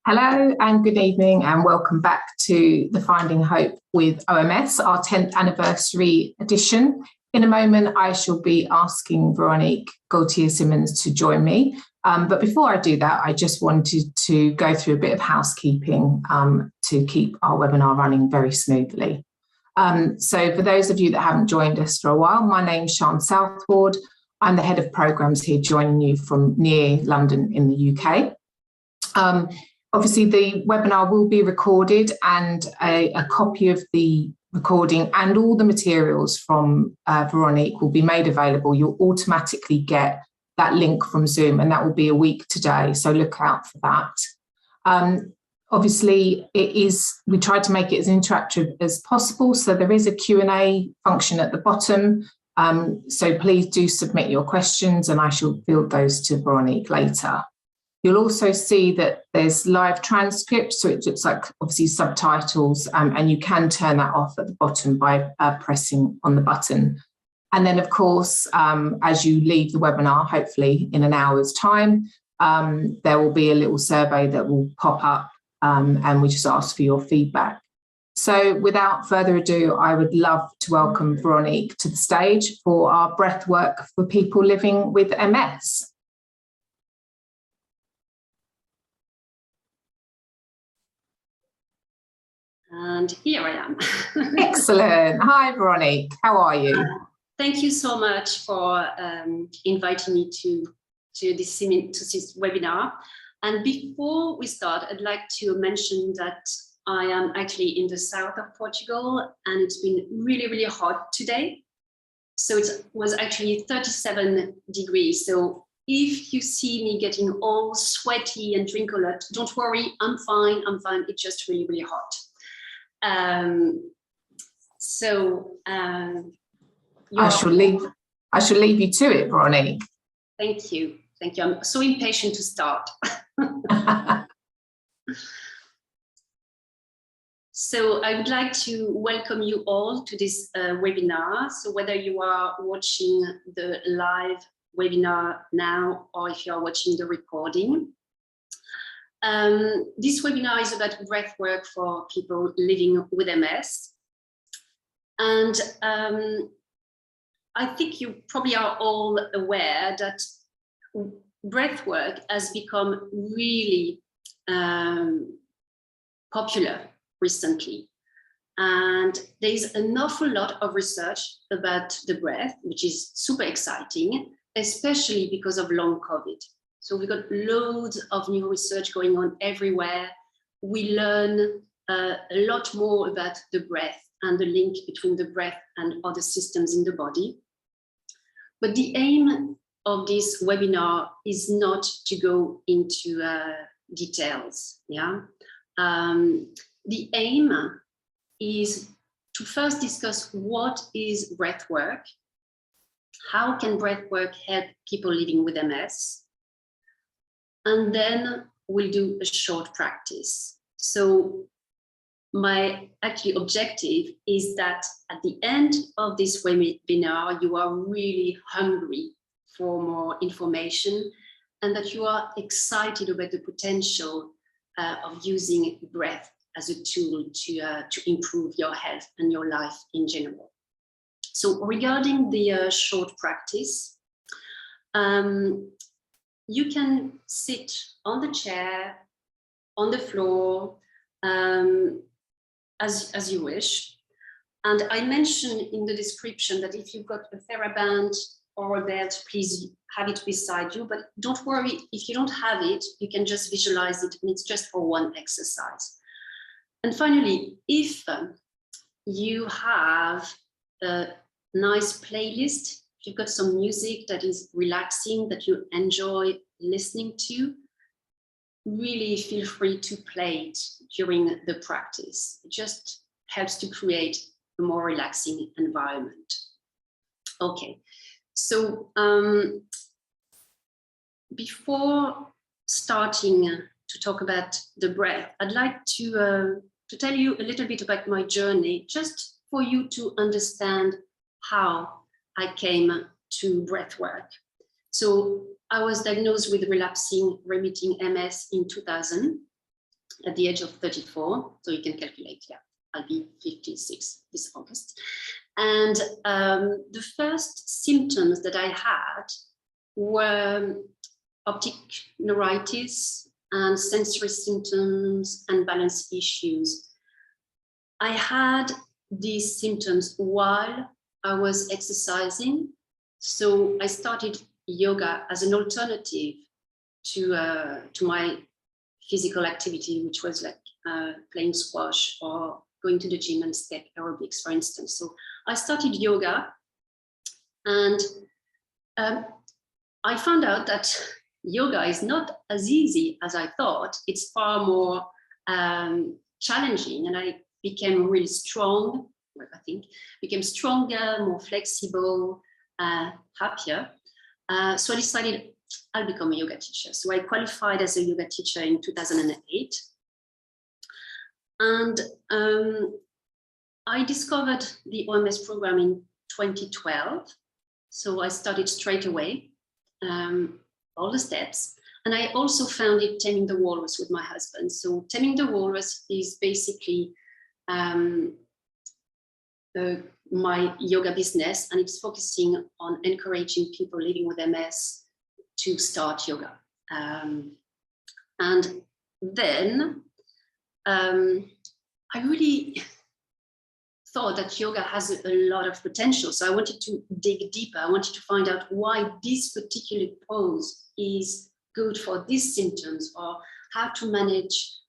Hello and good evening and welcome back to the Finding Hope with OMS, our 10th anniversary edition. In a moment, I shall be asking Veronique Gaultier-Simmons to join me. But before I do that, I just wanted to go through a bit of housekeeping to keep our webinar running very smoothly. So for those of you that haven't joined us for a while, my name's Sian Southward. I'm the head of programmes here, joining you from near London in the UK. Obviously, the webinar will be recorded, and a copy of the recording and all the materials from Veronique will be made available. You'll automatically get that link from Zoom, and that will be a week today, so look out for that. Obviously, we tried to make it as interactive as possible, so there is a Q&A function at the bottom. So please do submit your questions, and I shall field those to Veronique later. You'll also see that there's live transcripts, so it looks like obviously subtitles, and you can turn that off at the bottom by pressing on the button. And then, of course, as you leave the webinar, hopefully in an hour's time, there will be a little survey that will pop up, and we just ask for your feedback. So without further ado, I would love to welcome Veronique to the stage for our breathwork for people living with MS. And here I am. Excellent. Hi, Veronique. How are you? Thank you so much for inviting me to this webinar. And before we start, I'd like to mention that I am actually in the south of Portugal, and it's been really, really hot today. So it was actually 37 degrees. So if you see me getting all sweaty and drink a lot, don't worry, I'm fine. It's just really, really hot. I shall leave you to it, Veronique. Thank you. I'm so impatient to start. So I would like to welcome you all to this webinar. So whether you are watching the live webinar now or if you are watching the recording, this webinar is about breathwork for people living with MS. And I think you probably are all aware that breathwork has become really popular recently. And there's an awful lot of research about the breath, which is super exciting, especially because of long COVID. So we've got loads of new research going on everywhere. We learn a lot more about the breath and the link between the breath and other systems in the body. But the aim of this webinar is not to go into details. Yeah, the aim is to first discuss what is breathwork, how can breathwork help people living with MS, and then we'll do a short practice. So my actual objective is that at the end of this webinar, you are really hungry for more information and that you are excited about the potential of using breath as a tool to improve your health and your life in general. So regarding the short practice, you can sit on the chair, on the floor, as you wish. And I mentioned in the description that if you've got a TheraBand or a belt, please have it beside you. But don't worry, if you don't have it, you can just visualize it, and it's just for one exercise. And finally, if you have a nice playlist, if you've got some music that is relaxing, that you enjoy listening to, really feel free to play it during the practice. It just helps to create a more relaxing environment. Okay, so before starting to talk about the breath, I'd like to tell you a little bit about my journey, just for you to understand how I came to breathwork. So I was diagnosed with relapsing remitting MS in 2000. at the age of 34. So you can calculate, yeah, I'll be 56 this August. And the first symptoms that I had were optic neuritis and sensory symptoms and balance issues. I had these symptoms while I was exercising. So I started yoga as an alternative to my physical activity, which was like playing squash or going to the gym and step aerobics, for instance. So I started yoga, and I found out that yoga is not as easy as I thought. It's far more challenging, and I became really strong. I think became stronger, more flexible, happier. So I decided I'll become a yoga teacher. So I qualified as a yoga teacher in 2008. And I discovered the OMS program in 2012. So I started straight away, all the steps. And I also founded Taming the Walrus with my husband. So Taming the Walrus is basically my yoga business, and it's focusing on encouraging people living with MS to start yoga. And then I really thought that yoga has a lot of potential. So I wanted to dig deeper. I wanted to find out why this particular pose is good for these symptoms, or how to manage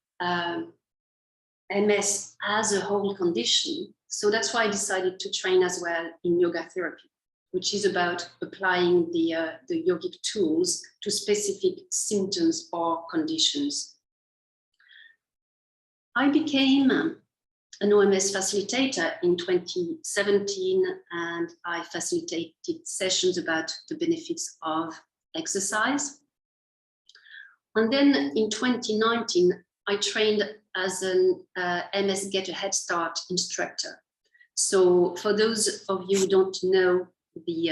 MS as a whole condition. So that's why I decided to train as well in yoga therapy, which is about applying the yogic tools to specific symptoms or conditions. I became an OMS facilitator in 2017, and I facilitated sessions about the benefits of exercise. And then in 2019, I trained as an MS Get a Head Start instructor. So for those of you who don't know the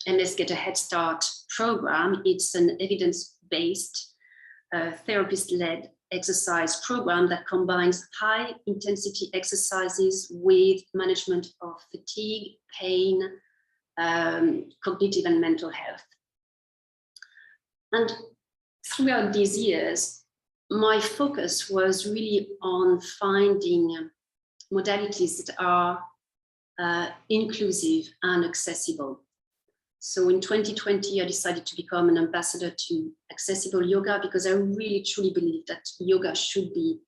MS Get a Head Start program, it's an evidence-based, therapist-led exercise program that combines high-intensity exercises with management of fatigue, pain, cognitive and mental health. And throughout these years, my focus was really on finding modalities that are inclusive and accessible. So in 2020, I decided to become an ambassador to accessible yoga, because I really truly believe that yoga should be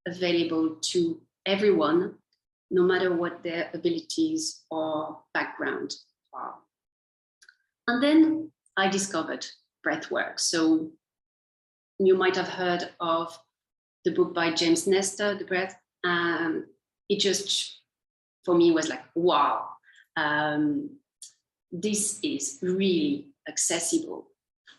available to everyone, no matter what their abilities or background are. And then I discovered breathwork. So you might have heard of the book by James Nestor, The Breath. It just, for me, was like, wow, this is really accessible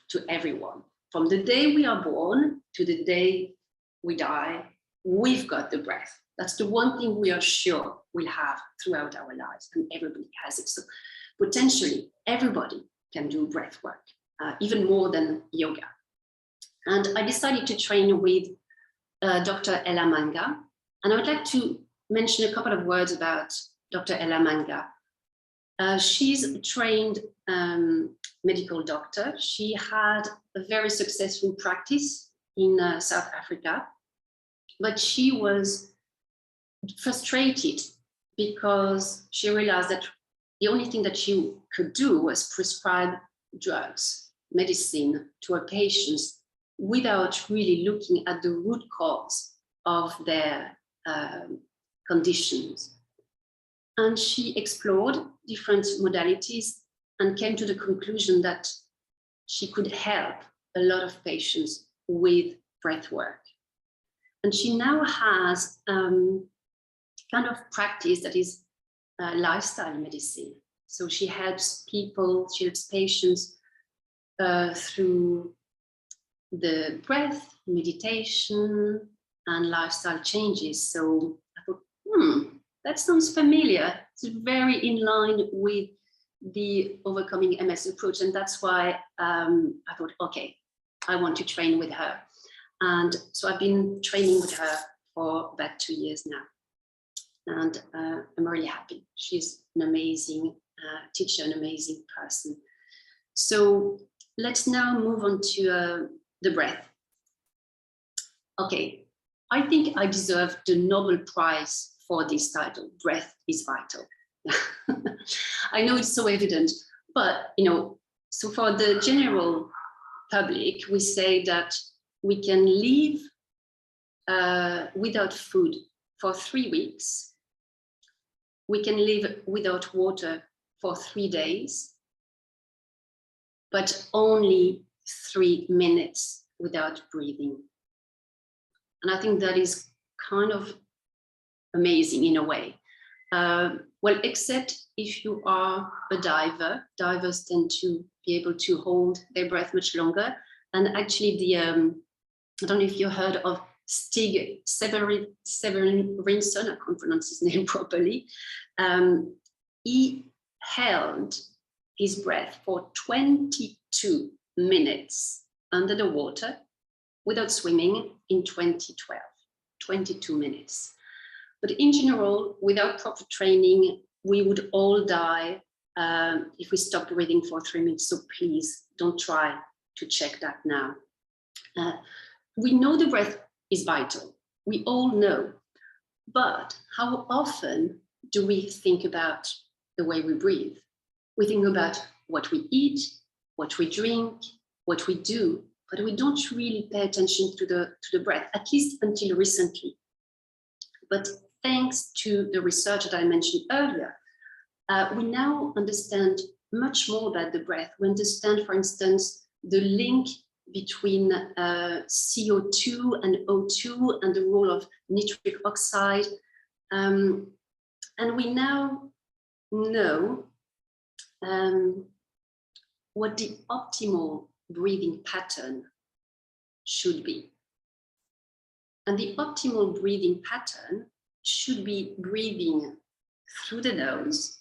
to everyone. From the day we are born to the day we die, we've got the breath. That's the one thing we are sure we'll have throughout our lives, and everybody has it. So potentially everybody can do breath work, even more than yoga. And I decided to train with Dr. Ella Manga. And I would like to mention a couple of words about Dr. Ella Manga. She's a trained medical doctor. She had a very successful practice in South Africa, but she was frustrated because she realized that the only thing that she could do was prescribe drugs, medicine to her patients without really looking at the root cause of their conditions. And she explored different modalities and came to the conclusion that she could help a lot of patients with breath work. And she now has kind of practice that is lifestyle medicine. So she helps people, she helps patients through the breath, meditation, and lifestyle changes. So I thought, that sounds familiar. It's very in line with the Overcoming MS approach. And that's why I thought, okay, I want to train with her. And so I've been training with her for about 2 years now. And I'm really happy. She's an amazing teacher, an amazing person. So let's now move on to the breath. Okay, I think I deserve the Nobel Prize for this title, Breath is Vital. I know it's so evident, but so for the general public, we say that we can live without food for 3 weeks. We can live without water for 3 days, but only 3 minutes without breathing. And I think that is kind of amazing in a way. Well, except if you are a diver. Divers tend to be able to hold their breath much longer. And actually, I don't know if you heard of Stig Severinsson, I can't pronounce his name properly. He held his breath for 22 minutes under the water without swimming in 2012, 22 minutes. But in general, without proper training, we would all die if we stopped breathing for 3 minutes. So please don't try to check that now. We know the breath is vital. We all know. But how often do we think about the way we breathe? We think about what we eat, what we drink, what we do, but we don't really pay attention to the breath, at least until recently. But thanks to the research that I mentioned earlier, we now understand much more about the breath. We understand, for instance, the link between CO2 and O2 and the role of nitric oxide. And we now know what the optimal breathing pattern should be. And the optimal breathing pattern should be breathing through the nose,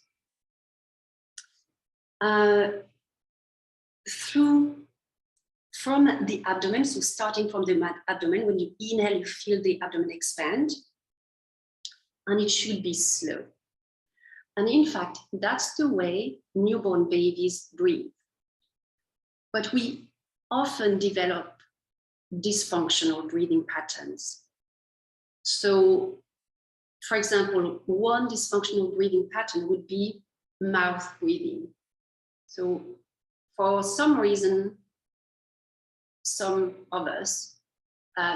from the abdomen, so starting from the abdomen. When you inhale, you feel the abdomen expand, and it should be slow. And in fact, that's the way newborn babies breathe. But we often develop dysfunctional breathing patterns. So, for example, one dysfunctional breathing pattern would be mouth breathing. So for some reason, some of us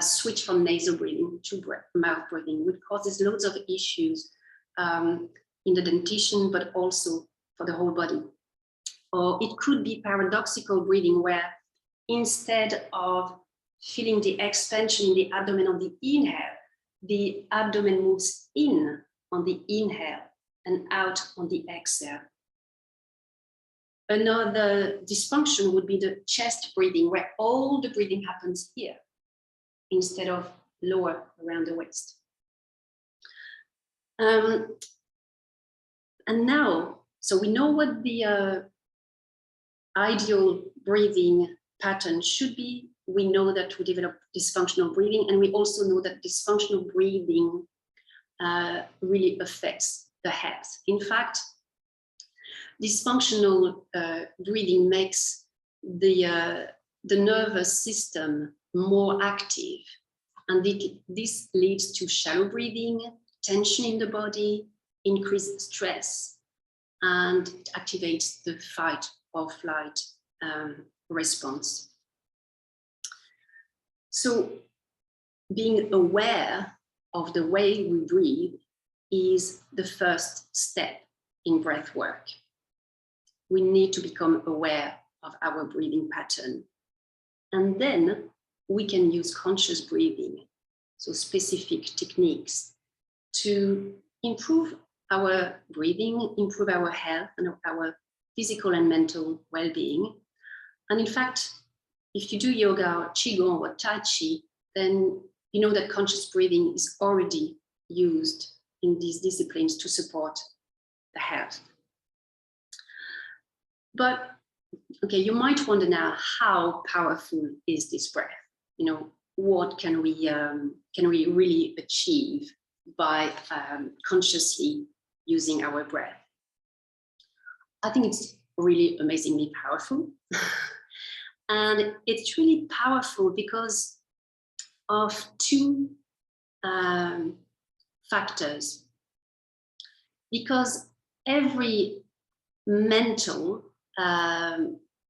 switch from nasal breathing to mouth breathing, which causes loads of issues in the dentition, but also for the whole body. Or it could be paradoxical breathing, where instead of feeling the expansion in the abdomen on the inhale, the abdomen moves in on the inhale and out on the exhale. Another dysfunction would be the chest breathing, where all the breathing happens here instead of lower around the waist. And now, so we know what the ideal breathing pattern should be. We know that we develop dysfunctional breathing, and we also know that dysfunctional breathing really affects the health. In fact, dysfunctional breathing makes the nervous system more active, and this leads to shallow breathing, tension in the body, increased stress, and it activates the fight or flight response. So being aware of the way we breathe is the first step in breath work. We need to become aware of our breathing pattern. And then we can use conscious breathing, so specific techniques to improve our breathing, improve our health and our physical and mental well-being. And in fact, if you do yoga or qigong or tai chi, then you know that conscious breathing is already used in these disciplines to support the health. But okay, you might wonder now, how powerful is this breath? what can we really achieve by consciously using our breath. I think it's really amazingly powerful. And it's really powerful because of two factors. Because every mental,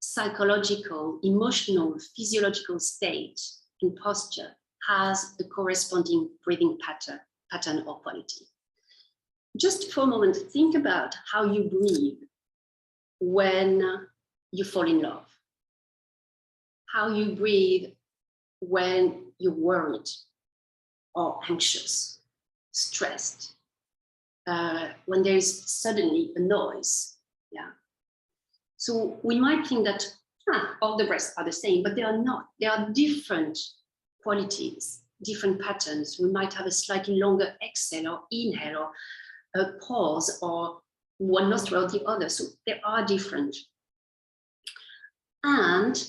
psychological, emotional, physiological state and posture has a corresponding breathing pattern or quality. Just for a moment, think about how you breathe when you fall in love, how you breathe when you're worried or anxious, stressed, when there is suddenly a noise. Yeah. So we might think that all the breaths are the same, but they are not. There are different qualities, different patterns. We might have a slightly longer exhale or inhale, or a pause, or one nostril or the other. So they are different. And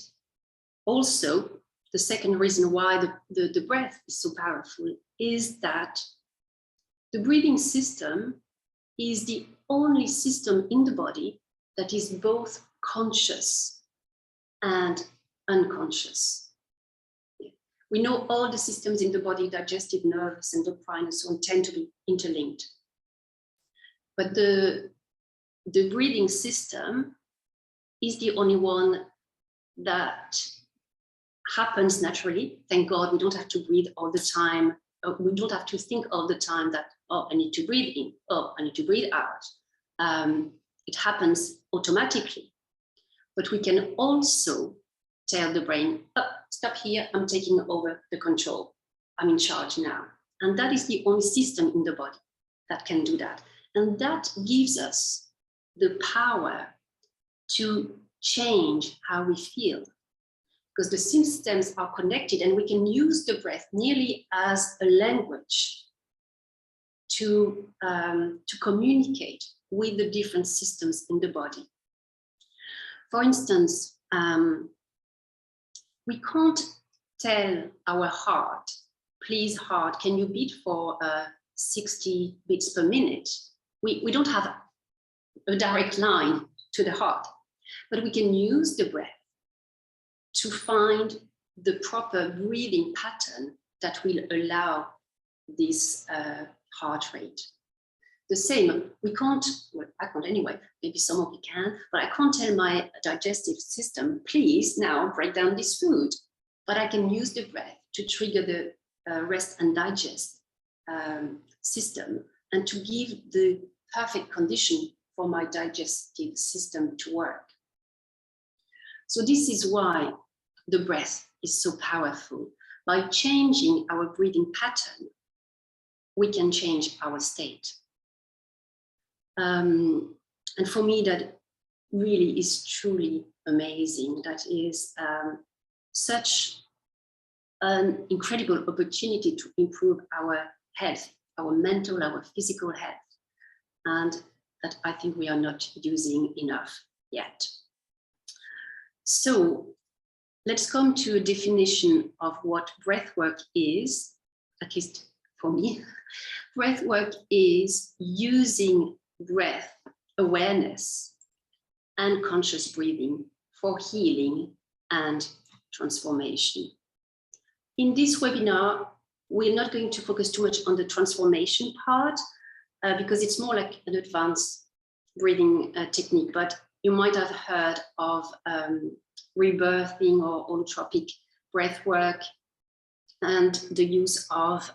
also, the second reason why the breath is so powerful is that the breathing system is the only system in the body that is both conscious and unconscious. We know all the systems in the body, digestive, nervous, endocrine, and so on, tend to be interlinked. But the breathing system is the only one that happens naturally. Thank God we don't have to breathe all the time. We don't have to think all the time that, oh, I need to breathe in, oh, I need to breathe out. It happens automatically. But we can also tell the brain, oh, stop here, I'm taking over the control. I'm in charge now. And that is the only system in the body that can do that. And that gives us the power to change how we feel, because the systems are connected, and we can use the breath nearly as a language to communicate with the different systems in the body. For instance, we can't tell our heart, please heart, can you beat for 60 beats per minute? We don't have a direct line to the heart, but we can use the breath to find the proper breathing pattern that will allow this heart rate. The same, we can't, well, I can't anyway, maybe some of you can, but I can't tell my digestive system, please now break down this food. But I can use the breath to trigger the rest and digest system, and to give the perfect condition for my digestive system to work. So this is why the breath is so powerful. By changing our breathing pattern, we can change our state. And for me, that really is truly amazing. That is such an incredible opportunity to improve our health, our mental, our physical health, and that I think we are not using enough yet. So let's come to a definition of what breathwork is, at least for me. Breathwork is using breath awareness and conscious breathing for healing and transformation. In this webinar, we're not going to focus too much on the transformation part because it's more like an advanced breathing technique, but you might have heard of rebirthing or holotropic breath work, and the use of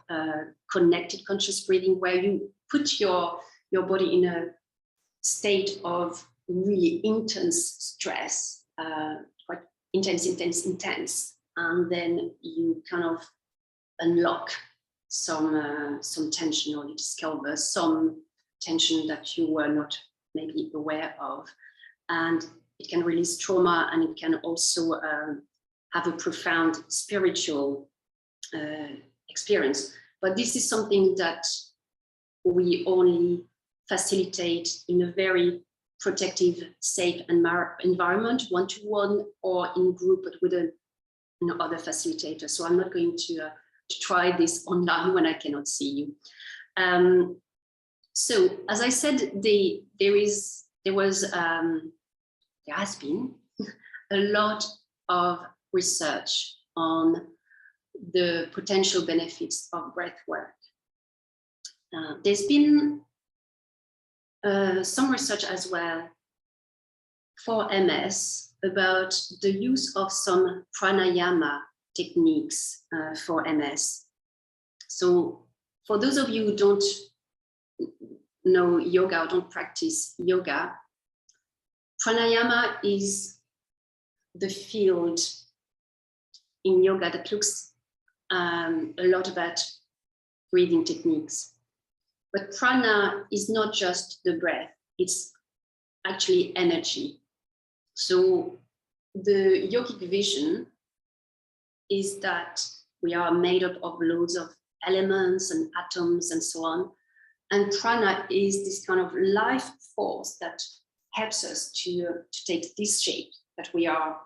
connected conscious breathing, where you put your body in a state of really intense stress, quite intense, and then you kind of unlock some tension, or you discover some tension that you were not maybe aware of. And it can release trauma, and it can also have a profound spiritual experience. But this is something that we only facilitate in a very protective, safe environment, one-to-one or in group, but with a other facilitators. So I'm not going to try this online when I cannot see you. So as I said, there has been a lot of research on the potential benefits of breath work. There's been some research as well for MS about the use of some pranayama techniques for MS. So for those of you who don't know yoga or don't practice yoga, pranayama is the field in yoga that looks a lot about breathing techniques. But prana is not just the breath, it's actually energy. So the yogic vision is that we are made up of loads of elements and atoms and so on. And prana is this kind of life force that helps us to take this shape that we are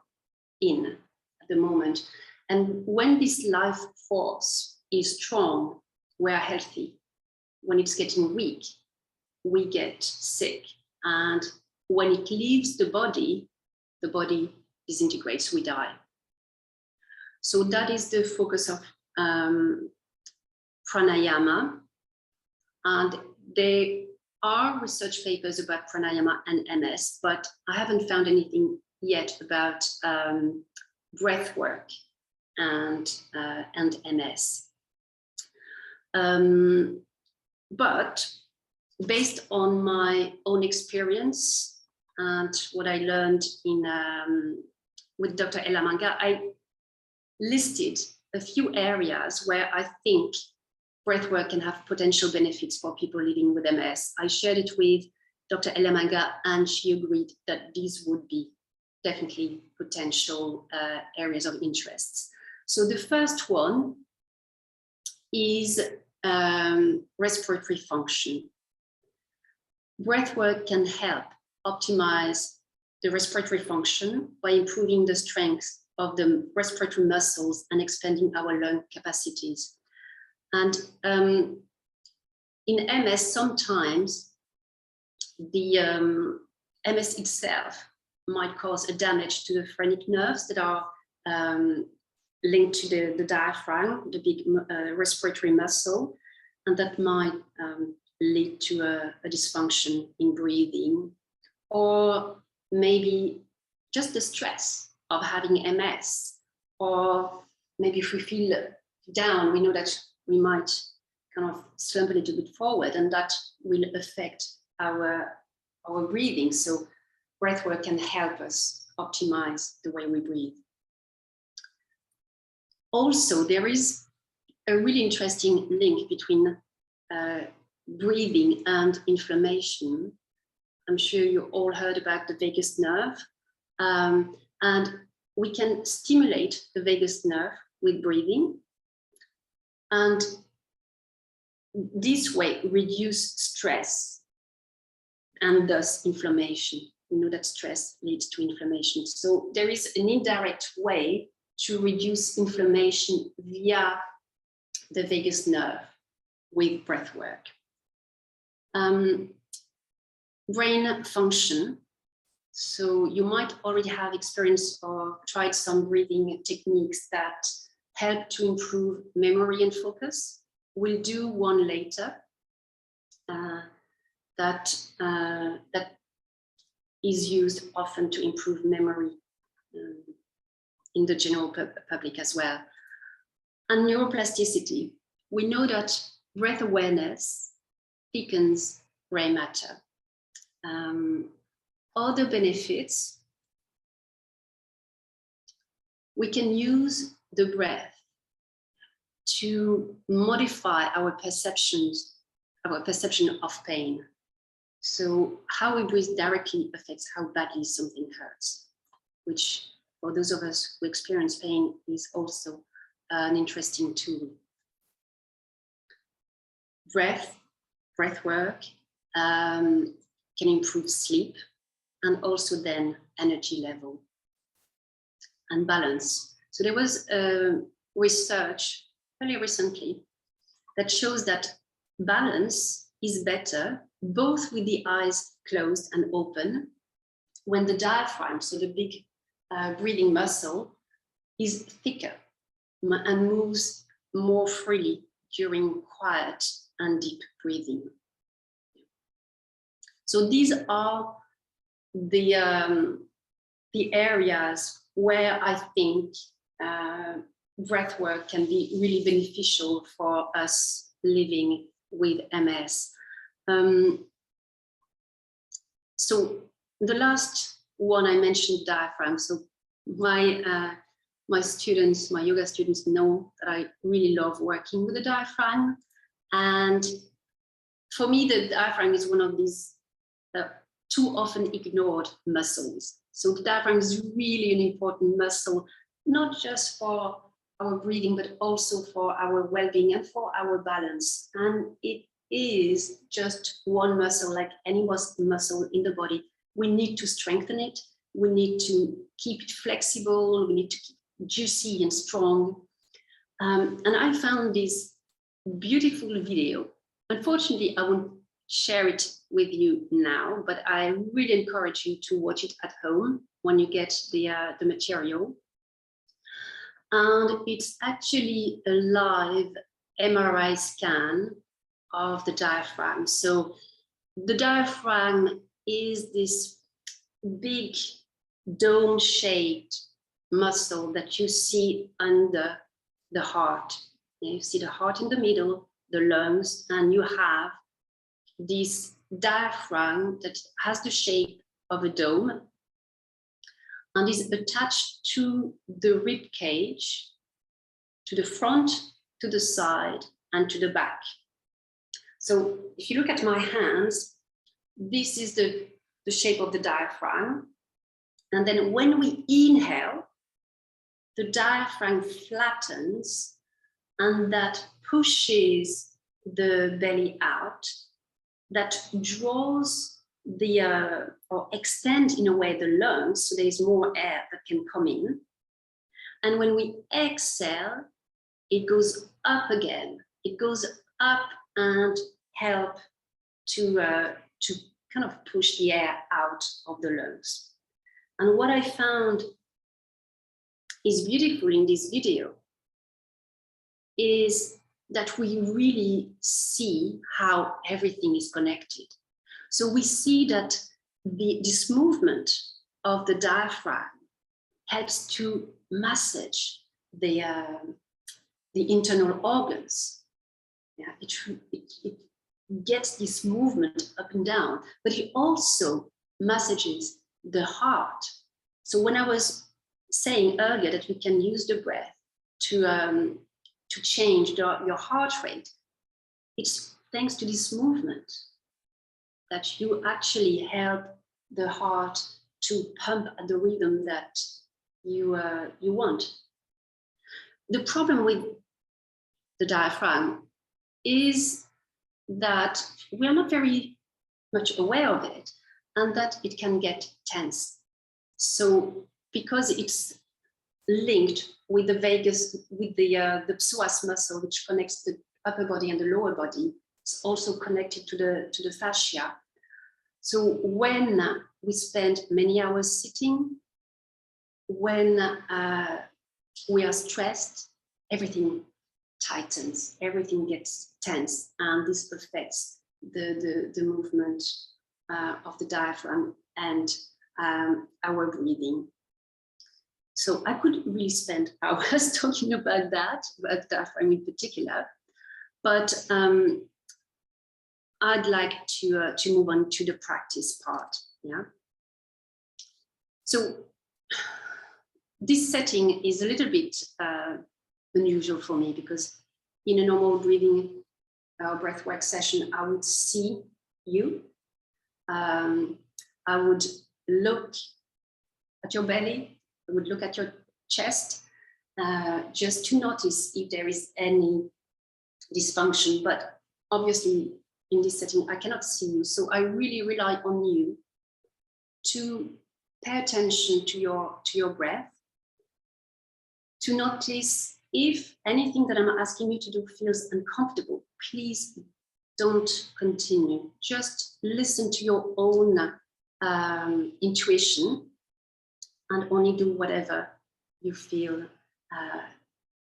in at the moment. And when this life force is strong, we are healthy. When it's getting weak, we get sick. And when it leaves the body disintegrates, we die. So that is the focus of pranayama. And there are research papers about pranayama and MS, but I haven't found anything yet about breath work and MS. But based on my own experience and what I learned with Dr. Elamanga, I listed a few areas where I think breathwork can have potential benefits for people living with MS. I shared it with Dr. Elamanga, and she agreed that these would be definitely potential areas of interest. So the first one is respiratory function. Breathwork can help optimize the respiratory function by improving the strength of the respiratory muscles and expanding our lung capacities. And in MS, sometimes the MS itself might cause a damage to the phrenic nerves that are linked to the diaphragm, the big respiratory muscle, and that might lead to a dysfunction in breathing, or maybe just the stress of having MS, or maybe if we feel down, we know that we might kind of slump a little bit forward, and that will affect our breathing. So breathwork can help us optimize the way we breathe. Also, there is a really interesting link between breathing and inflammation. I'm sure you all heard about the vagus nerve, and we can stimulate the vagus nerve with breathing, and this way reduce stress and thus inflammation. We know that stress leads to inflammation. So there is an indirect way to reduce inflammation via the vagus nerve with breath work. Brain function. So you might already have experienced or tried some breathing techniques that help to improve memory and focus. We'll do one later that is used often to improve memory in the general public as well. And neuroplasticity. We know that breath awareness thickens gray matter. Other benefits, we can use the breath to modify our perception of pain. So how we breathe directly affects how badly something hurts, which for those of us who experience pain is also an interesting tool. Breath work can improve sleep and also then energy level and balance. So there was research fairly recently that shows that balance is better both with the eyes closed and open when the diaphragm, so the big breathing muscle, is thicker and moves more freely during quiet and deep breathing. So these are the areas where I think breathwork can be really beneficial for us living with MS. So the last one I mentioned, diaphragm. So my students, my yoga students know that I really love working with the diaphragm. And for me, the diaphragm is one of these too often ignored muscles. So the diaphragm is really an important muscle, not just for our breathing, but also for our well-being and for our balance. And it is just one muscle, like any muscle in the body. We need to strengthen it. We need to keep it flexible. We need to keep it juicy and strong. And I found this beautiful video. Unfortunately, I won't share it with you now, but I really encourage you to watch it at home when you get the material. And it's actually a live MRI scan of the diaphragm. So the diaphragm is this big dome-shaped muscle that you see under the heart. You see the heart in the middle, the lungs, and you have this diaphragm that has the shape of a dome and is attached to the rib cage, to the front, to the side, and to the back. So if you look at my hands, this is the shape of the diaphragm. And then when we inhale, the diaphragm flattens and that pushes the belly out, that draws the, or extend in a way the lungs, so there is more air that can come in. And when we exhale, it goes up again. It goes up and help to kind of push the air out of the lungs. And what I found is beautiful in this video is that we really see how everything is connected. So we see that this movement of the diaphragm helps to massage the internal organs. Yeah, it gets this movement up and down, but it also massages the heart. So when I was saying earlier that we can use the breath to change your heart rate, it's thanks to this movement that you actually help the heart to pump at the rhythm that you want. The problem with the diaphragm is that we are not very much aware of it and that it can get tense. So because it's linked with the vagus, with the psoas muscle, which connects the upper body and the lower body, it's also connected to the fascia. So when we spend many hours sitting, when we are stressed, everything tightens, everything gets tense, and this affects the movement of the diaphragm and our breathing. So I could really spend hours talking about that, about diaphragm in particular, but I'd like to move on to the practice part. Yeah. So this setting is a little bit unusual for me because in a normal breathing breathwork session, I would see you. I would look at your belly. I would look at your chest just to notice if there is any dysfunction. But obviously, in this setting, I cannot see you. So I really rely on you to pay attention to your breath to notice if anything that I'm asking you to do feels uncomfortable. Please don't continue. Just listen to your own intuition and only do whatever you feel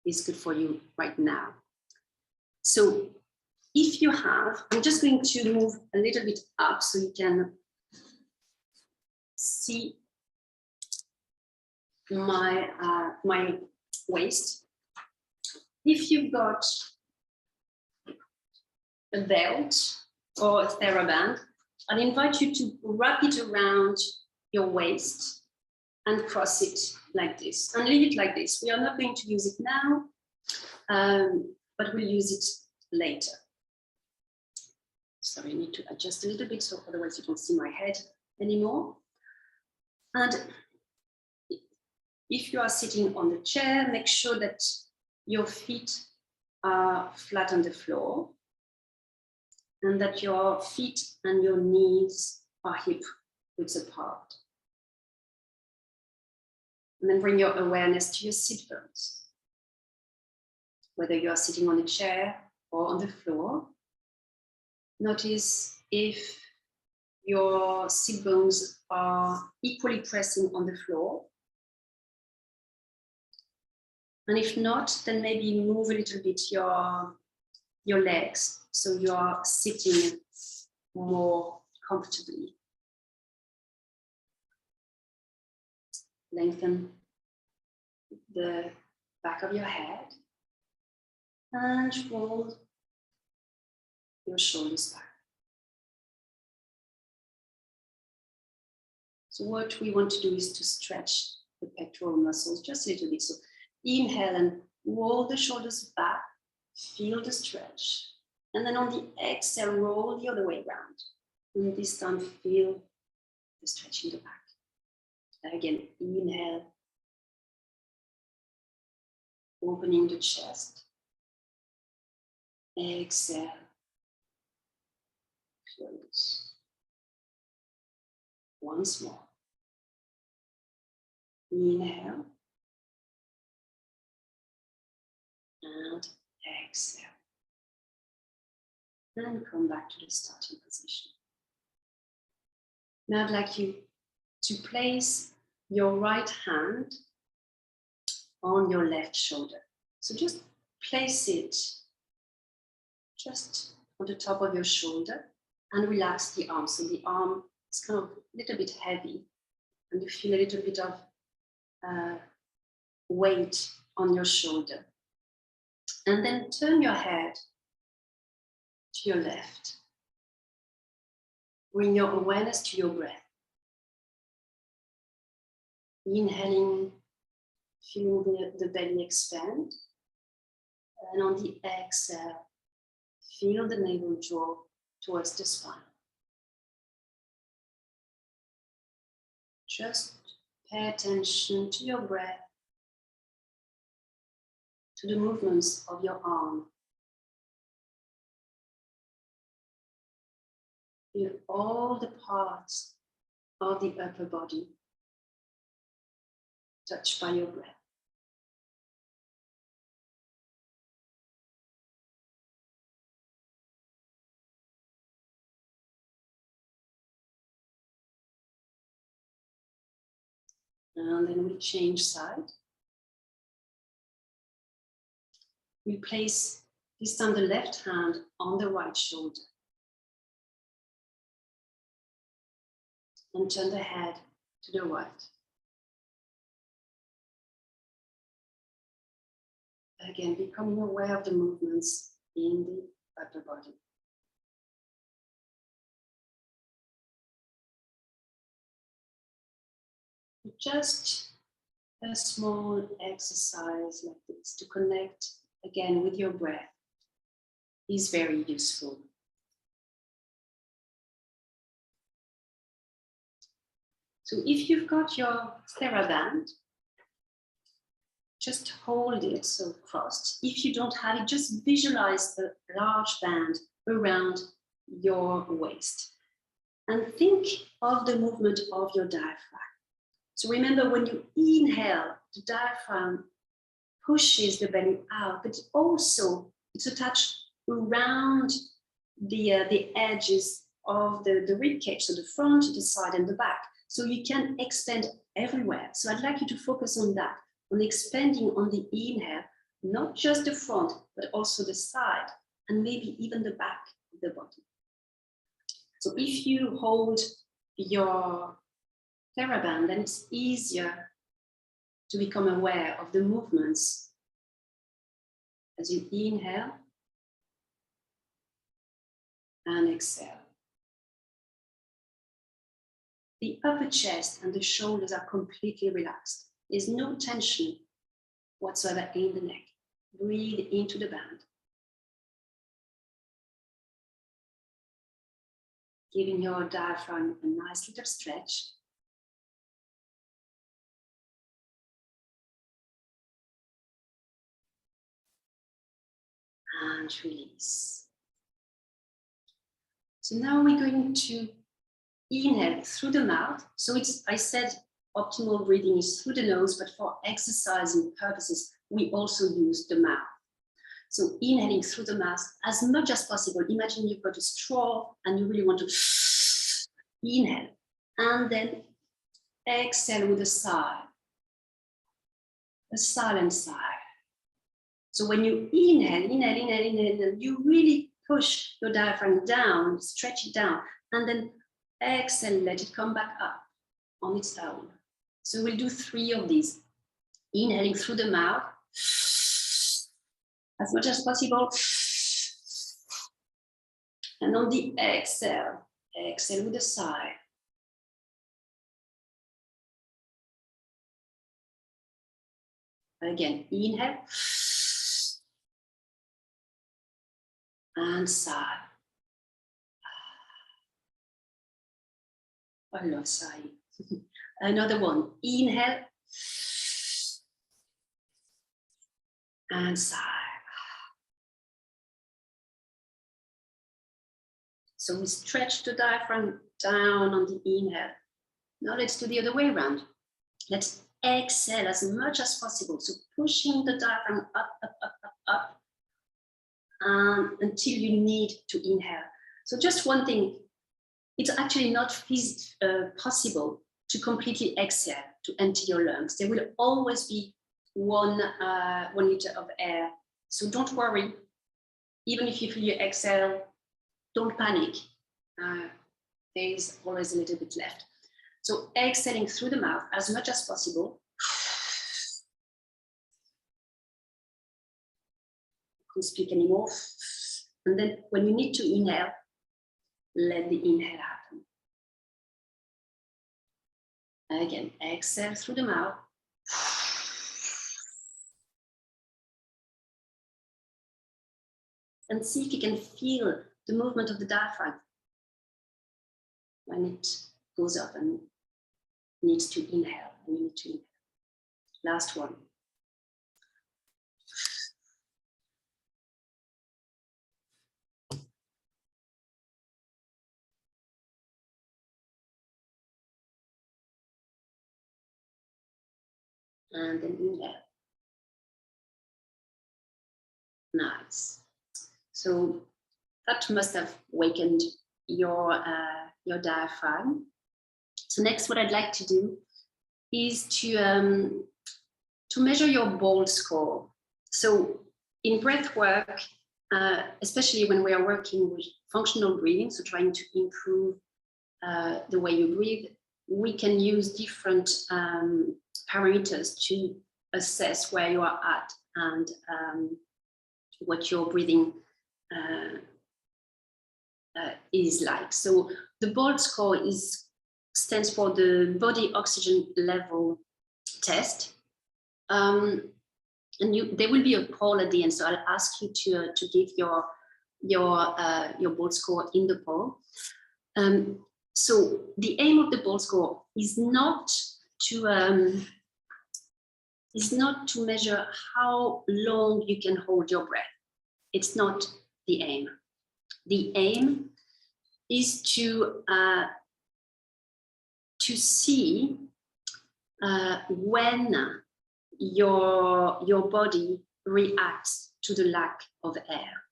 is good for you right now. So if you have, I'm just going to move a little bit up so you can see my waist. If you've got a belt or a TheraBand, I'd invite you to wrap it around your waist and cross it like this and leave it like this. We are not going to use it now, but we'll use it later. Sorry, I need to adjust a little bit, so otherwise you don't see my head anymore. And if you are sitting on the chair, make sure that your feet are flat on the floor and that your feet and your knees are hip width apart. And then bring your awareness to your sit bones. Whether you are sitting on a chair or on the floor, notice if your sit bones are equally pressing on the floor. And if not, then maybe move a little bit your legs so you are sitting more comfortably. Lengthen the back of your head and roll your shoulders back. So what we want to do is to stretch the pectoral muscles just a little bit. So inhale and roll the shoulders back, feel the stretch. And then on the exhale, roll the other way around. And this time, feel the stretch in the back. Again, inhale, opening the chest. Exhale, close. Once more. Inhale. And exhale. And come back to the starting position. Now I'd like you to place your right hand on your left shoulder. So just place it just on the top of your shoulder and relax the arm. So the arm is kind of a little bit heavy and you feel a little bit of weight on your shoulder. And then turn your head to your left. Bring your awareness to your breath. Inhaling, feeling the belly expand. And on the exhale, feel the navel draw towards the spine. Just pay attention to your breath, to the movements of your arm. Feel all the parts of the upper body touched by your breath. And then we change side. We place this time the left hand on the right shoulder. And turn the head to the right. Again, becoming aware of the movements in the upper body. Just a small exercise like this to connect again with your breath is very useful. So if you've got your TheraBand, just hold it so crossed. If you don't have it, just visualize a large band around your waist and think of the movement of your diaphragm. So remember, when you inhale, the diaphragm pushes the belly out, but also it's attached around the edges of the rib cage, so the front, the side, and the back. So you can expand everywhere. So I'd like you to focus on that, on expanding on the inhale, not just the front, but also the side, and maybe even the back of the body. So if you hold your TheraBand, then it's easier to become aware of the movements as you inhale and exhale. The upper chest and the shoulders are completely relaxed. There's no tension whatsoever in the neck. Breathe into the band. Giving your diaphragm a nice little stretch. And release. So now we're going to inhale through the mouth. So it's, I said, optimal breathing is through the nose, but for exercising purposes, we also use the mouth. So inhaling through the mouth as much as possible. Imagine you've got a straw and you really want to inhale, and then exhale with a sigh, a silent sigh. So when you inhale, you really push your diaphragm down, stretch it down, and then exhale, let it come back up on its own. So we'll do 3 of these. Inhaling through the mouth, as much as possible. And on the exhale, exhale with a sigh. Again, inhale. And sigh. I love sighing. Another one. Inhale. And sigh. So we stretch the diaphragm down on the inhale. Now let's do the other way around. Let's exhale as much as possible. So pushing the diaphragm up, until you need to inhale. So just one thing, it's actually not possible to completely exhale to empty your lungs. There will always be 1 liter of air. So don't worry. Even if you feel you exhale, don't panic. There's always a little bit left. So exhaling through the mouth as much as possible. Can't speak anymore. And then when you need to inhale, let the inhale happen. Again, exhale through the mouth. And see if you can feel the movement of the diaphragm when it goes up and needs to inhale. And you need to inhale. Last one. And then inhale. Nice. So that must have wakened your diaphragm. So next, what I'd like to do is to measure your BOLD score. So in breathwork, especially when we are working with functional breathing, so trying to improve the way you breathe, we can use different parameters to assess where you are at and what your breathing is like. So the BOLD score stands for the body oxygen level test. And there will be a poll at the end, so I'll ask you to give your BOLD score in the poll. So the aim of the BOLD score is not to measure how long you can hold your breath. It's not the aim. The aim is to see when your body reacts to the lack of air.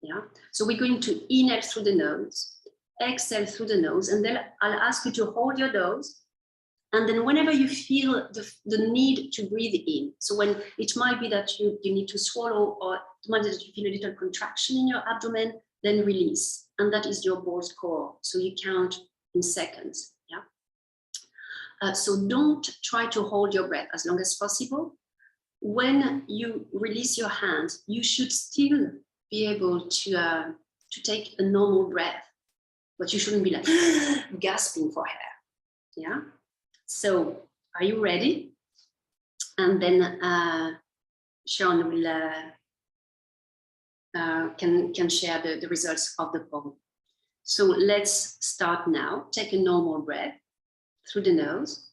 Yeah. So we're going to inhale through the nose, exhale through the nose, and then I'll ask you to hold your nose. And then whenever you feel the need to breathe in, so when it might be that you need to swallow, or it might be that you feel a little contraction in your abdomen, then release. And that is your ball score. So you count in seconds. Yeah. So don't try to hold your breath as long as possible. When you release your hands, you should still be able to take a normal breath, but you shouldn't be like gasping for air. Yeah. So are you ready? And then Sean will can share the results of the poll. So let's start now. Take a normal breath through the nose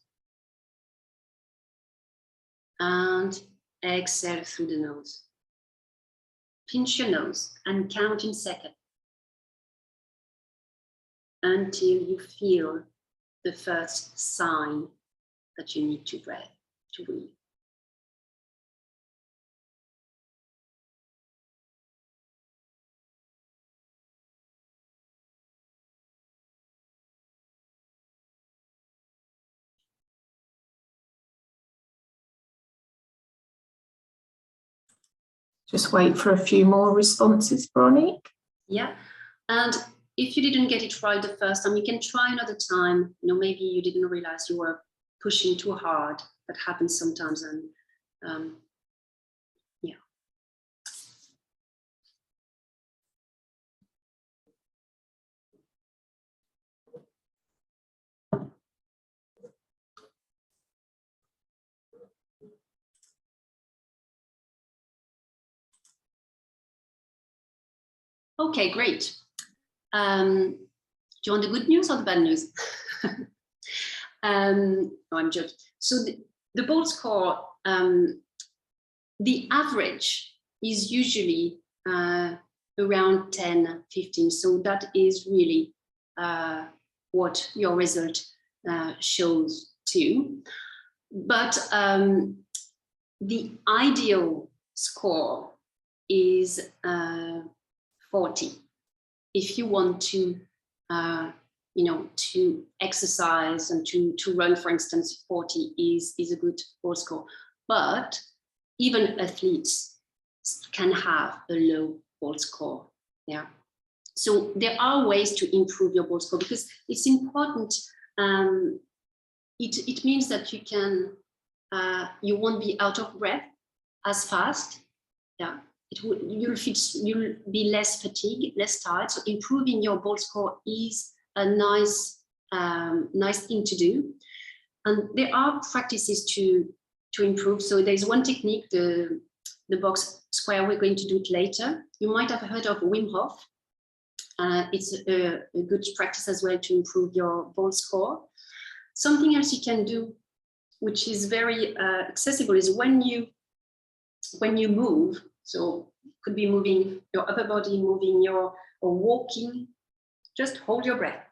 and exhale through the nose. Pinch your nose and count in seconds until you feel the first sign that you need to breathe. Just wait for a few more responses, Veronique. Yeah, and if you didn't get it right the first time, you can try another time. You know, maybe you didn't realize you were pushing too hard. That happens sometimes, and yeah. Okay, great. Do you want the good news or the bad news? No, I'm joking. So the ball score, the average is usually around 10, 15. So that is really what your result shows too. But the ideal score is 40. If you want to, to exercise and to run, for instance, 40 is a good ball score. But even athletes can have a low ball score. Yeah. So there are ways to improve your ball score because it's important. It means that you can, you won't be out of breath as fast. Yeah. You'll be less fatigued, less tired. So improving your ball score is a nice thing to do. And there are practices to improve. So there's one technique, the box square. We're going to do it later. You might have heard of Wim Hof. It's a good practice as well to improve your ball score. Something else you can do, which is very accessible, is when you move. So could be moving your upper body, or walking, just hold your breath.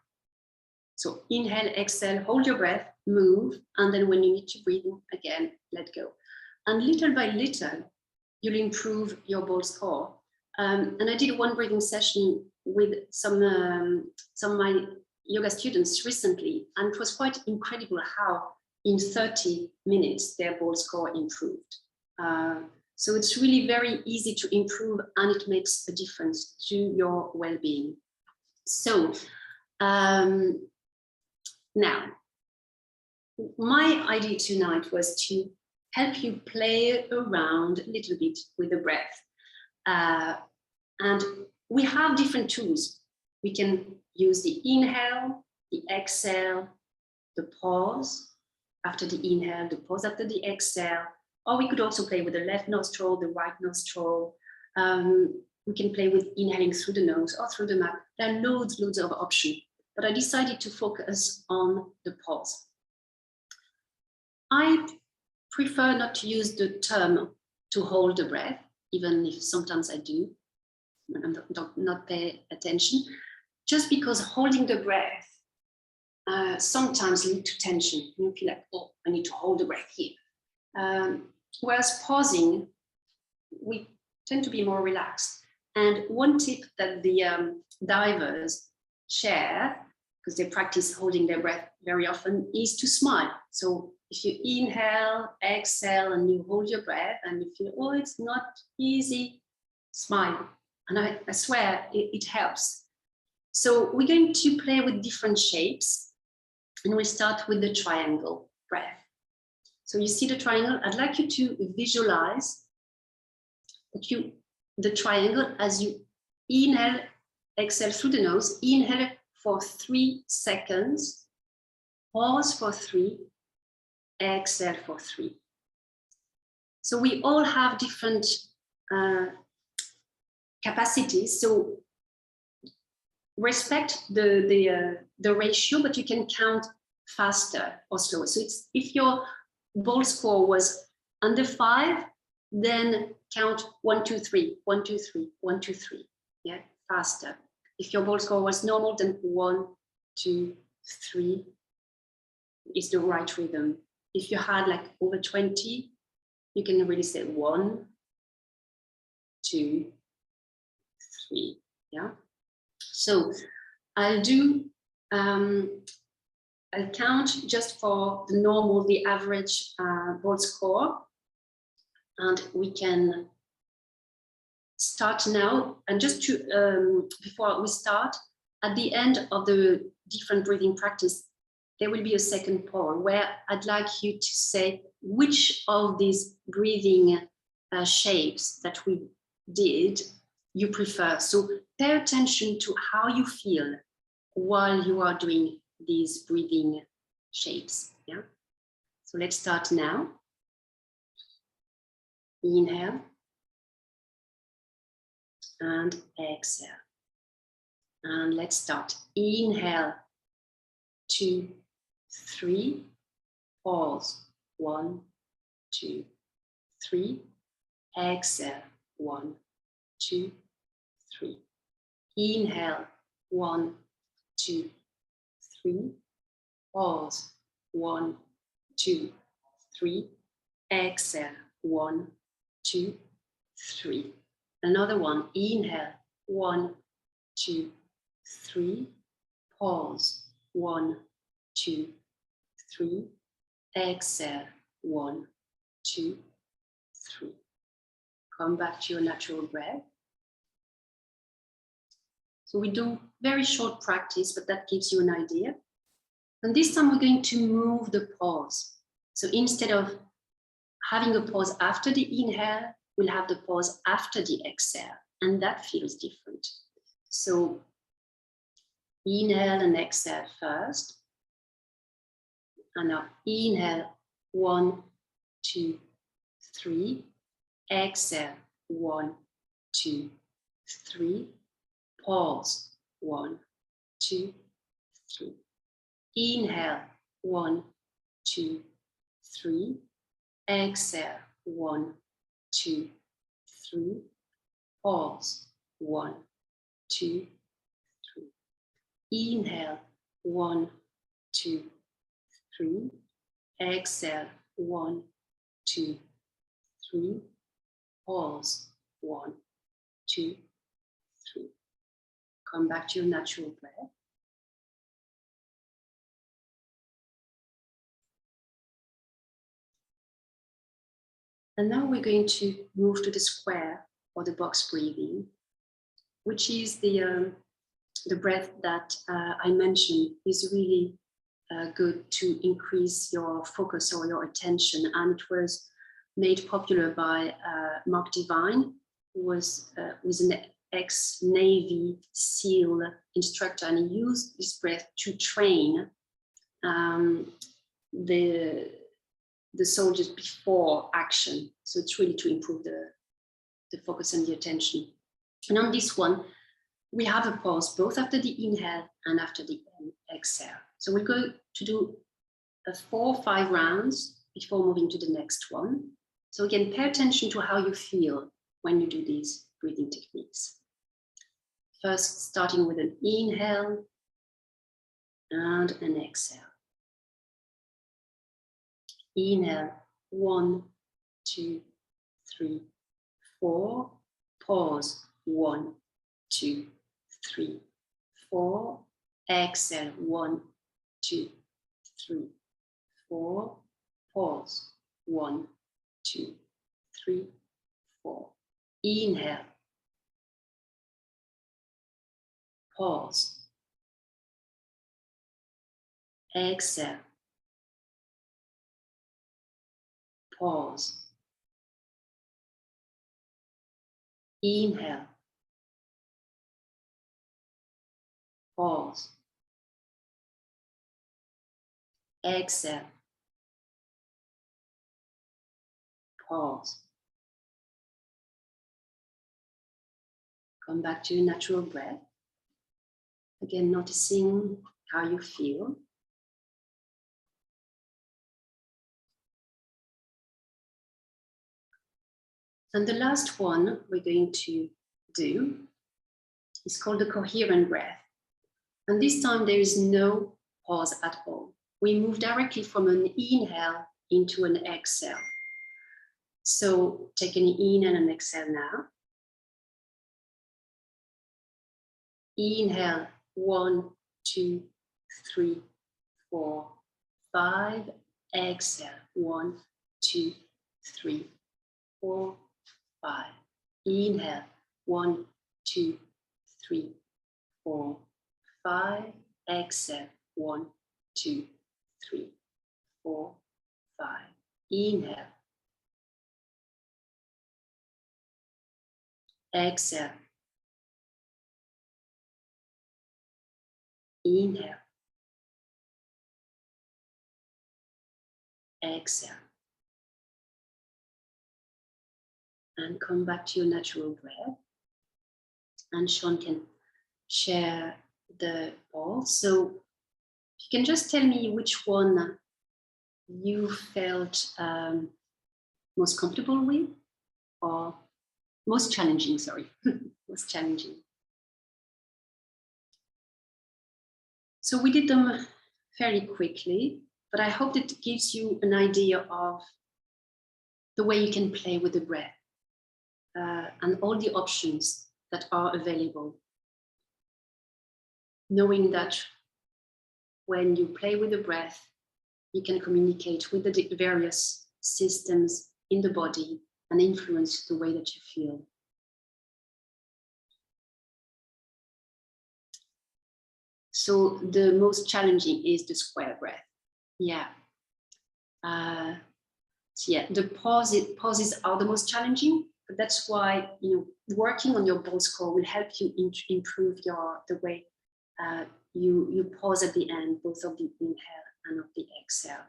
So inhale, exhale, hold your breath, move, and then when you need to breathe in again, let go. And little by little, you'll improve your ball score. And I did one breathing session with some of my yoga students recently, and it was quite incredible how in 30 minutes their ball score improved. So it's really very easy to improve, and it makes a difference to your well-being. So now, my idea tonight was to help you play around a little bit with the breath. And we have different tools. We can use the inhale, the exhale, the pause after the inhale, the pause after the exhale. Or we could also play with the left nostril, the right nostril. We can play with inhaling through the nose or through the mouth. There are loads of options, but I decided to focus on the pause. I prefer not to use the term to hold the breath, even if sometimes I do, and not pay attention, just because holding the breath sometimes leads to tension. You feel like, oh, I need to hold the breath here. Whereas pausing, we tend to be more relaxed. And one tip that the divers share, because they practice holding their breath very often, is to smile. So if you inhale, exhale, and you hold your breath, and you feel, oh, it's not easy, smile. And I swear it helps. So we're going to play with different shapes, and we'll start with the triangle breath. So you see the triangle. I'd like you to visualize that the triangle as you inhale, exhale through the nose, inhale for 3 seconds, pause for 3, exhale for 3. So we all have different capacities. So respect the ratio, but you can count faster or slower. So it's, if your ball score was under 5, then count 1, 2, 3, 1, 2, 3, 1, 2, 3. Yeah, faster. If your ball score was normal, then 1, 2, 3 is the right rhythm. If you had like over 20, you can really say 1, 2, 3. Yeah. So I'll count just for the normal, the average ball score, and we can start now. And just to before we start, at the end of the different breathing practice, there will be a second poll where I'd like you to say which of these breathing shapes that we did you prefer. So pay attention to how you feel while you are doing these breathing shapes. Yeah. So let's start now. Inhale and exhale. And let's start. Inhale, 2, 3, pause, 1, 2, 3, exhale, 1, 2, 3. Inhale, 1, 2, 3, pause, 1, 2, 3, exhale, 1, 2, 3. Another one. Inhale, 1, 2, 3, pause, 1, 2, 3, exhale, 1, 2, 3. Come back to your natural breath. So we do very short practice, but that gives you an idea. And this time we're going to move the pause. So instead of having a pause after the inhale, we'll have the pause after the exhale, and that feels different. So inhale and exhale first. And now inhale, 1, 2, 3. Exhale, 1, 2, 3. Pause, 1, 2, 3. Inhale, 1, 2, 3. Exhale, 1, 2, 3. Pause, 1, 2, 3. Inhale, 1, 2, 3. Exhale, 1, 2, 3. Pause, 1, 2, 3. Come back to your natural breath. And now we're going to move to the square or the box breathing, which is the breath that I mentioned is really good to increase your focus or your attention. And it was made popular by Mark Devine, who was an ex-Navy SEAL instructor, and he used this breath to train the soldiers before action. So it's really to improve the focus and the attention. And on this one, we have a pause both after the inhale and after the exhale. So we're going to do 4 or 5 rounds before moving to the next one. So again, pay attention to how you feel when you do these breathing techniques. First, starting with an inhale and an exhale. Inhale, 1, 2, 3, 4. Pause. 1, 2, 3, 4. Exhale. 1, 2, 3, 4. Pause. 1, 2, 3, 4. Inhale. Pause. Exhale. Pause. Inhale. Pause. Exhale. Pause. Come back to your natural breath. Again, noticing how you feel. And the last one we're going to do is called the coherent breath. And this time there is no pause at all. We move directly from an inhale into an exhale. So take an inhale and exhale now. Inhale, 1, 2, 3, 4, 5. Exhale, 1, 2, 3, 4, 5. Inhale, 1, 2, 3, 4, 5. Exhale, 1, 2, 3, 4, 5. Inhale. Exhale. Inhale. Exhale. And come back to your natural breath. And Sean can share the ball. So you can just tell me which one you felt most comfortable with, or most challenging, sorry, most challenging. So we did them fairly quickly, but I hope that it gives you an idea of the way you can play with the breath and all the options that are available. Knowing that when you play with the breath, you can communicate with the various systems in the body and influence the way that you feel. So the most challenging is the square breath. Yeah. So yeah, the pauses are the most challenging, but that's why, working on your ball score will help you improve the way you pause at the end, both of the inhale and of the exhale.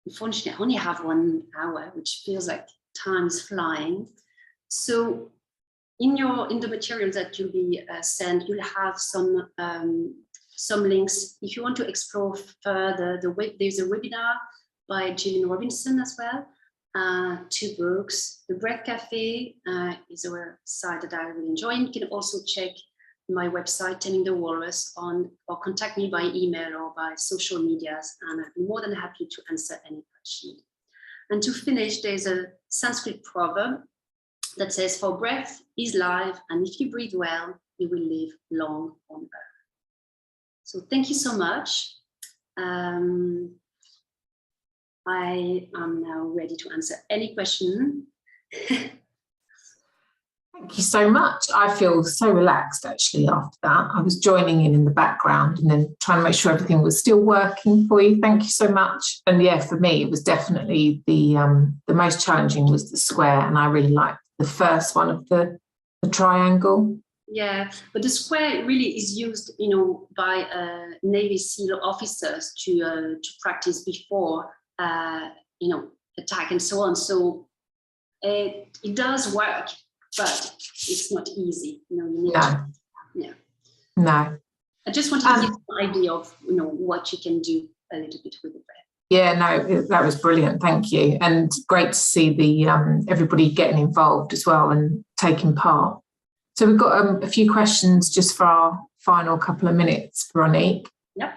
Unfortunately, I only have 1 hour, which feels like time is flying. So in the materials that you'll be sent, you'll have some links. If you want to explore further, there's a webinar by Gillian Robinson as well. 2 books. The Breath Cafe is a site that I really enjoy. You can also check my website, Taming the Walrus, or contact me by email or by social medias, and I'd be more than happy to answer any question. And to finish, there's a Sanskrit proverb that says, "For breath is life, and if you breathe well, you will live long on earth." So thank you so much. I am now ready to answer any question. Thank you so much. I feel so relaxed actually after that. I was joining in the background and then trying to make sure everything was still working for you. Thank you so much. And yeah, for me, it was definitely the most challenging was the square, and I really liked the first one of the triangle. Yeah, but the square really is used, by Navy SEAL officers to practice before, attack and so on. So it does work, but it's not easy. You need to, yeah. No. I just wanted to give you an idea of, what you can do a little bit with the breath. Yeah, no, that was brilliant. Thank you. And great to see the everybody getting involved as well and taking part. So we've got a few questions just for our final couple of minutes, Veronique. Yep.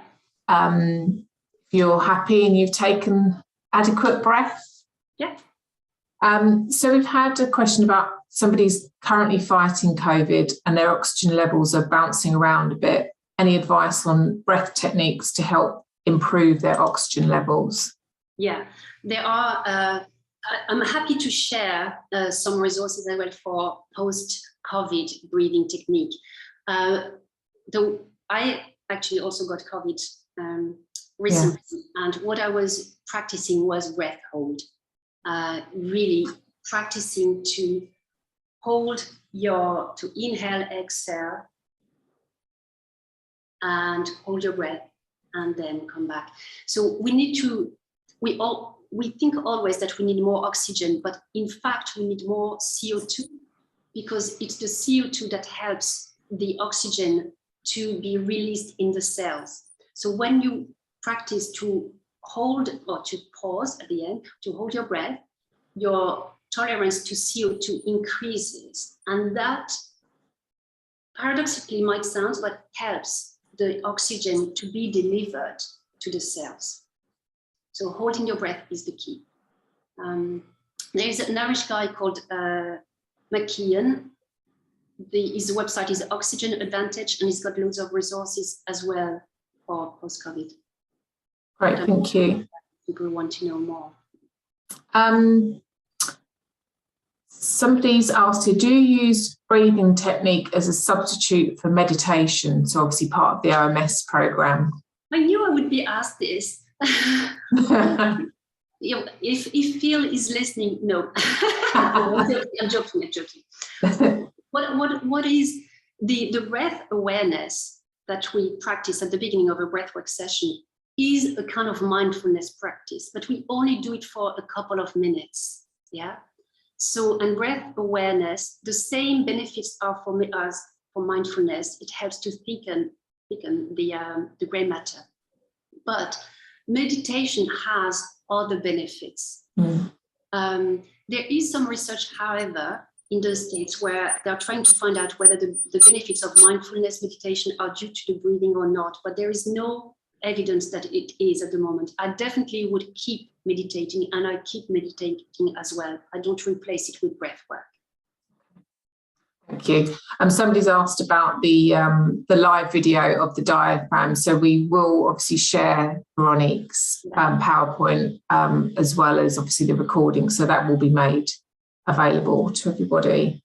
you're happy and you've taken adequate breath. Yeah. So we've had a question about somebody's currently fighting COVID and their oxygen levels are bouncing around a bit. Any advice on breath techniques to help improve their oxygen levels? Yeah, there are. I'm happy to share some resources as well for post-COVID breathing technique. Though I actually also got COVID recently, and what I was practicing was breath hold. Really practicing to inhale, exhale, and hold your breath, and then come back. So we think always that we need more oxygen, but in fact we need more CO2, because it's the CO2 that helps the oxygen to be released in the cells. So when you practice to hold or to pause at the end, to hold your breath, your tolerance to CO2 increases. And that paradoxically might sound, but helps the oxygen to be delivered to the cells. So holding your breath is the key. There is an Irish guy called McKeon. His website is Oxygen Advantage, and he's got loads of resources as well for post-COVID. Great, thank you. People want to know more. Somebody's asked you, do you use breathing technique as a substitute for meditation? So obviously part of the OMS program. I knew I would be asked this. If Phil is listening, no. I'm joking. What is the breath awareness that we practice at the beginning of a breathwork session is a kind of mindfulness practice, but we only do it for a couple of minutes. Yeah. So, and breath awareness, the same benefits are for me as for mindfulness. It helps to thicken the gray matter. But meditation has other benefits. There is some research, however, in the States where they're trying to find out whether the benefits of mindfulness meditation are due to the breathing or not, but there is no evidence that it is at the moment. I definitely would keep meditating, and I keep meditating as well. I don't replace it with breath work. Thank you. Somebody's asked about the live video of the diaphragm. So we will obviously share Veronique's PowerPoint as well as obviously the recording. So that will be made available to everybody.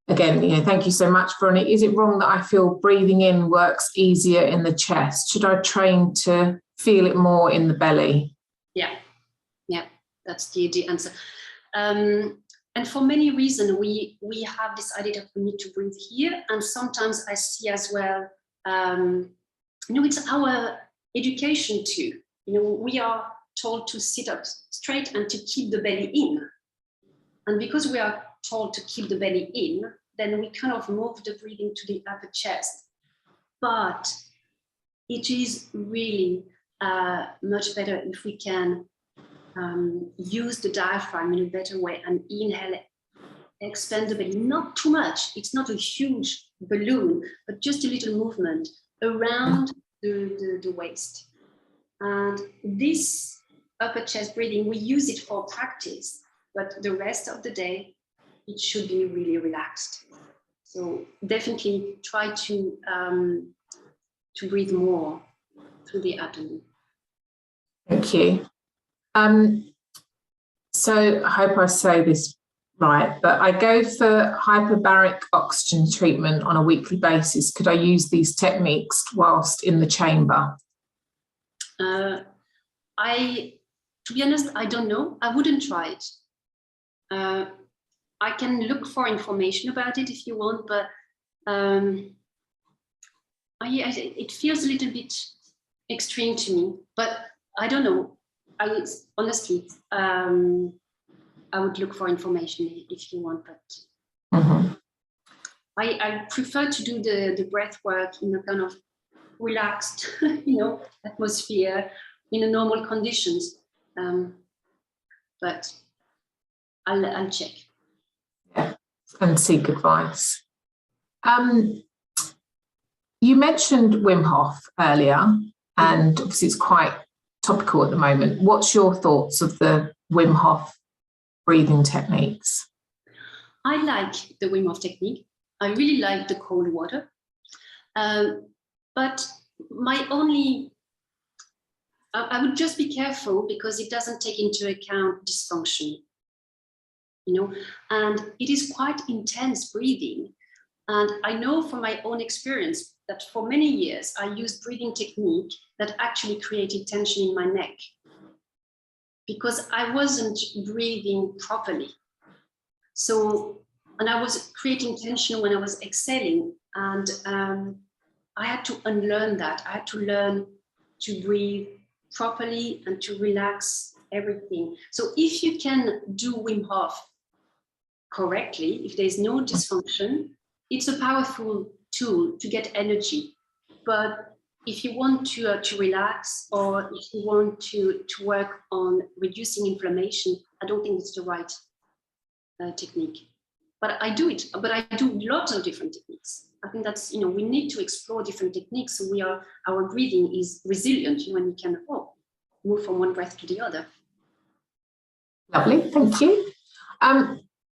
Again, thank you so much, Veronique. Is it wrong that I feel breathing in works easier in the chest? Should I train to feel it more in the belly? Yeah, that's the answer. And for many reasons, we have decided that we need to breathe here. And sometimes I see as well, it's our education too. We are told to sit up straight and to keep the belly in. And because we are told to keep the belly in, then we kind of move the breathing to the upper chest. But it is really much better if we can use the diaphragm in a better way and inhale, expand the belly, not too much. It's not a huge balloon, but just a little movement around the waist. And this upper chest breathing, we use it for practice, but the rest of the day, it should be really relaxed. So definitely try to breathe more through the abdomen. Thank you. So I hope I say this right, but I go for hyperbaric oxygen treatment on a weekly basis. Could I use these techniques whilst in the chamber? To be honest, I don't know. I wouldn't try it. I can look for information about it if you want, but it feels a little bit extreme to me, but I don't know. Honestly, I would look for information if you want, but I prefer to do the breath work in a kind of relaxed, atmosphere in a normal conditions. But I'll check. Yeah, and seek advice. You mentioned Wim Hof earlier. and obviously it's quite topical at the moment. What's your thoughts of the Wim Hof breathing techniques? I like the Wim Hof technique. I really like the cold water. But I would just be careful because it doesn't take into account dysfunction, and it is quite intense breathing. And I know from my own experience that for many years, I used breathing technique that actually created tension in my neck because I wasn't breathing properly. And I was creating tension when I was exhaling, and I had to unlearn that. I had to learn to breathe properly and to relax everything. So if you can do Wim Hof correctly, if there's no dysfunction, it's a powerful tool to get energy. But if you want to relax, or if you want to work on reducing inflammation, I don't think it's the right technique. But I do it. But I do lots of different techniques. I think that's, we need to explore different techniques so our breathing is resilient, and we can move from one breath to the other. Lovely, thank you.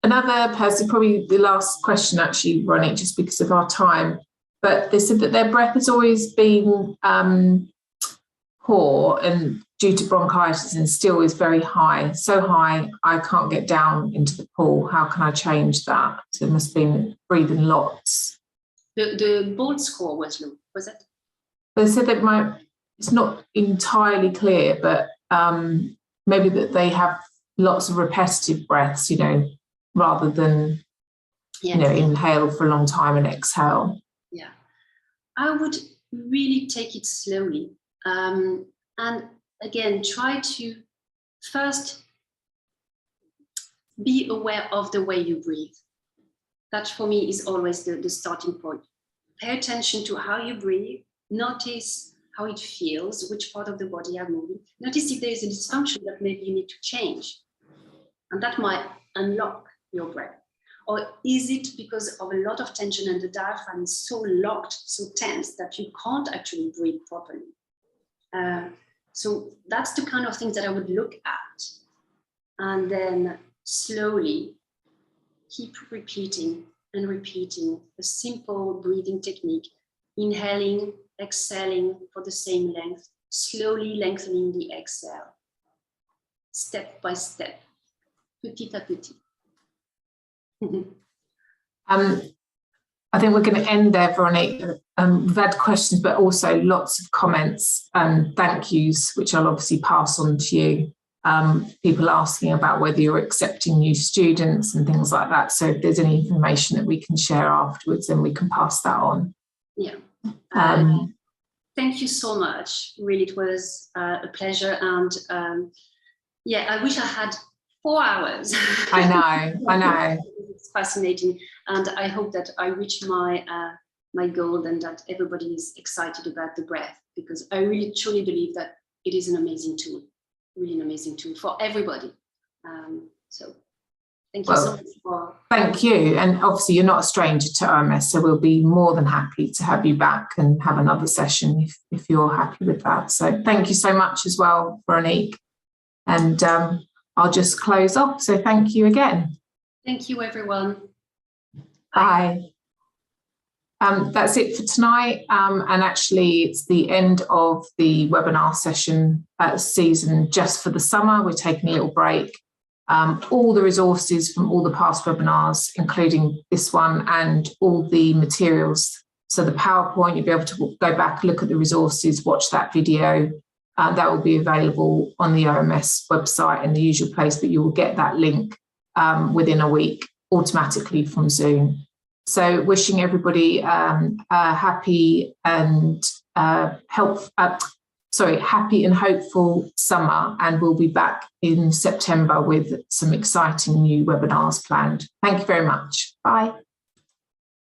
Another person, probably the last question actually, Ronnie, just because of our time, but they said that their breath has always been poor and due to bronchitis, and still is very high, so high I can't get down into the pool. How can I change that? So it must have been breathing lots. The bolt score was low, was it? They said that it's not entirely clear, but maybe that they have lots of repetitive breaths, rather than, inhale for a long time and exhale. Yeah. I would really take it slowly. And again, try to first be aware of the way you breathe. That for me is always the starting point. Pay attention to how you breathe. Notice how it feels, which part of the body are moving. Notice if there is a dysfunction that maybe you need to change. And that might unlock your breath. Or is it because of a lot of tension and the diaphragm is so locked, so tense that you can't actually breathe properly? So that's the kind of things that I would look at. And then slowly keep repeating and repeating a simple breathing technique, inhaling, exhaling for the same length, slowly lengthening the exhale, step by step, petit à petit. I think we're going to end there, Veronique. We've had questions, but also lots of comments and thank yous, which I'll obviously pass on to you. People asking about whether you're accepting new students and things like that. So if there's any information that we can share afterwards, then we can pass that on. Yeah. Thank you so much. Really, it was a pleasure. And I wish I had 4 hours. I know. It's fascinating. And I hope that I reach my goal and that everybody is excited about the breath, because I really truly believe that it is an amazing tool, really an amazing tool for everybody. So thank you so much for... Thank you. And obviously you're not a stranger to OMS, so we'll be more than happy to have you back and have another session if you're happy with that. So thank you so much as well, Veronique. And I'll just close off. So thank you again. Thank you, everyone. Bye. That's it for tonight. And actually, it's the end of the webinar session season just for the summer. We're taking a little break. All the resources from all the past webinars, including this one, and all the materials. So the PowerPoint, you'll be able to go back, look at the resources, watch that video. That will be available on the OMS website in the usual place, but you will get that link within a week automatically from Zoom. So wishing everybody a happy and happy and hopeful summer, and we'll be back in September with some exciting new webinars planned. Thank you very much. Bye.